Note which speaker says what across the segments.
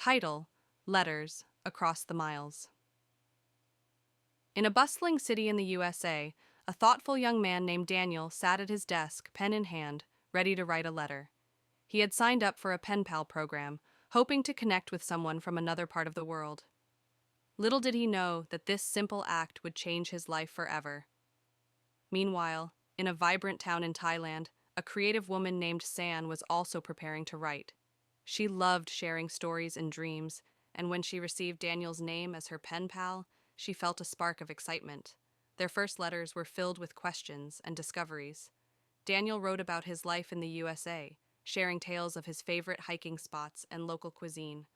Speaker 1: Title: Letters Across the Miles. In a bustling city in the USA, a thoughtful young man named Daniel sat at his desk, pen in hand, ready to write a letter. He had signed up for a pen pal program, hoping to connect with someone from another part of the world. Little did he know that this simple act would change his life forever. Meanwhile, in a vibrant town in Thailand, a creative woman named San was also preparing to write. She loved sharing stories and dreams, and when she received Daniel's name as her pen pal, she felt a spark of excitement. Their first letters were filled with questions and discoveries. Daniel wrote about his life in the USA, sharing tales of his favorite hiking spots and local cuisine.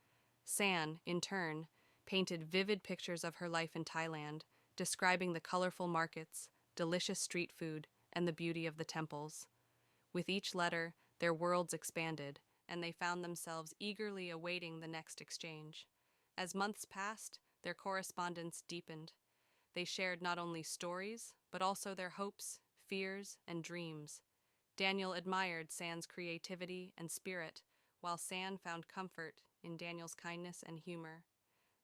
Speaker 1: San, in turn, painted vivid pictures of her life in Thailand, describing the colorful markets, delicious street food, and the beauty of the temples. With each letter, their worlds expanded, and they found themselves eagerly awaiting the next exchange. As months passed, their correspondence deepened. They shared not only stories, but also their hopes, fears, and dreams. Daniel admired San's creativity and spirit, while San found comfort in Daniel's kindness and humor.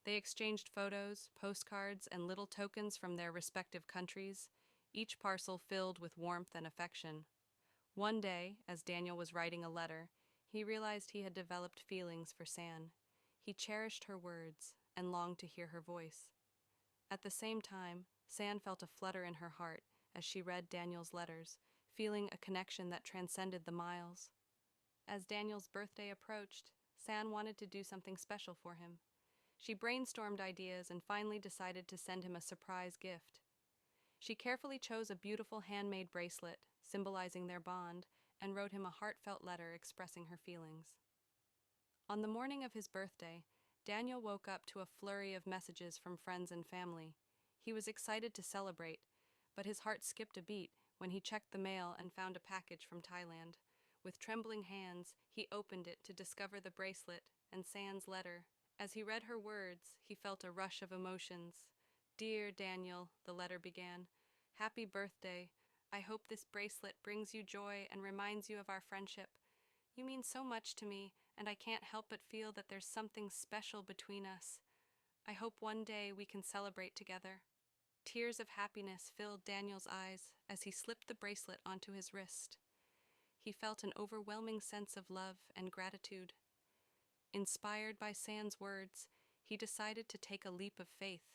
Speaker 1: They exchanged photos, postcards, and little tokens from their respective countries, each parcel filled with warmth and affection. One day, as Daniel was writing a letter, he realized he had developed feelings for San. He cherished her words and longed to hear her voice. At the same time, San felt a flutter in her heart as she read Daniel's letters, feeling a connection that transcended the miles. As Daniel's birthday approached, San wanted to do something special for him. She brainstormed ideas and finally decided to send him a surprise gift. She carefully chose a beautiful handmade bracelet, symbolizing their bond, and wrote him a heartfelt letter expressing her feelings. On the morning of his birthday, Daniel woke up to a flurry of messages from friends and family. He was excited to celebrate, but his heart skipped a beat when he checked the mail and found a package from Thailand. With trembling hands, he opened it to discover the bracelet and San's letter. As he read her words, he felt a rush of emotions. "Dear Daniel," the letter began, "happy birthday. I hope this bracelet brings you joy and reminds you of our friendship. You mean so much to me, and I can't help but feel that there's something special between us. I hope one day we can celebrate together." Tears of happiness filled Daniel's eyes as he slipped the bracelet onto his wrist. He felt an overwhelming sense of love and gratitude. Inspired by San's words, he decided to take a leap of faith.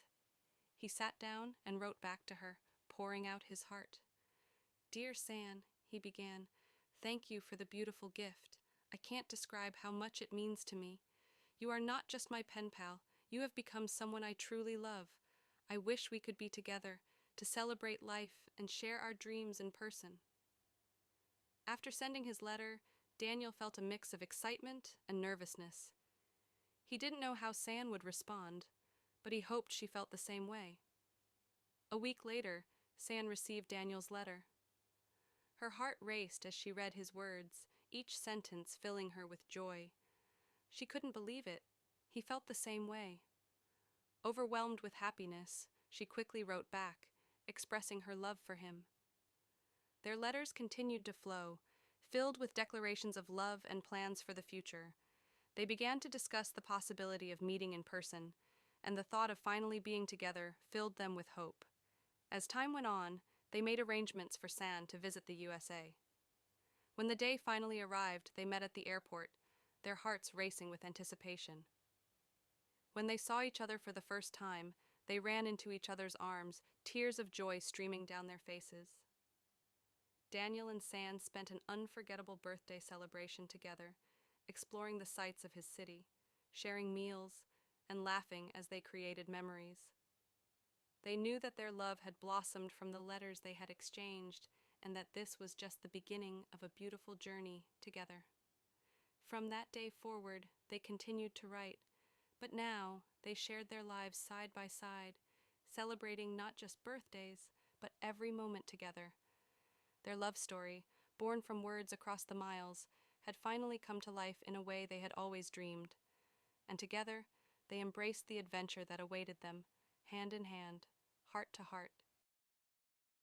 Speaker 1: He sat down and wrote back to her, pouring out his heart. "Dear San," he began, "thank you for the beautiful gift. I can't describe how much it means to me. You are not just my pen pal, you have become someone I truly love. I wish we could be together, to celebrate life and share our dreams in person." After sending his letter, Daniel felt a mix of excitement and nervousness. He didn't know how San would respond, but he hoped she felt the same way. A week later, San received Daniel's letter. Her heart raced as she read his words, each sentence filling her with joy. She couldn't believe it. He felt the same way. Overwhelmed with happiness, she quickly wrote back, expressing her love for him. Their letters continued to flow, filled with declarations of love and plans for the future. They began to discuss the possibility of meeting in person, and the thought of finally being together filled them with hope. As time went on, they made arrangements for San to visit the USA. When the day finally arrived, they met at the airport, their hearts racing with anticipation. When they saw each other for the first time, they ran into each other's arms, tears of joy streaming down their faces. Daniel and San spent an unforgettable birthday celebration together, exploring the sights of his city, sharing meals, and laughing as they created memories. They knew that their love had blossomed from the letters they had exchanged, and that this was just the beginning of a beautiful journey together. From that day forward, they continued to write, but now they shared their lives side by side, celebrating not just birthdays, but every moment together. Their love story, born from words across the miles, had finally come to life in a way they had always dreamed. And together, they embraced the adventure that awaited them, hand in hand, heart to heart.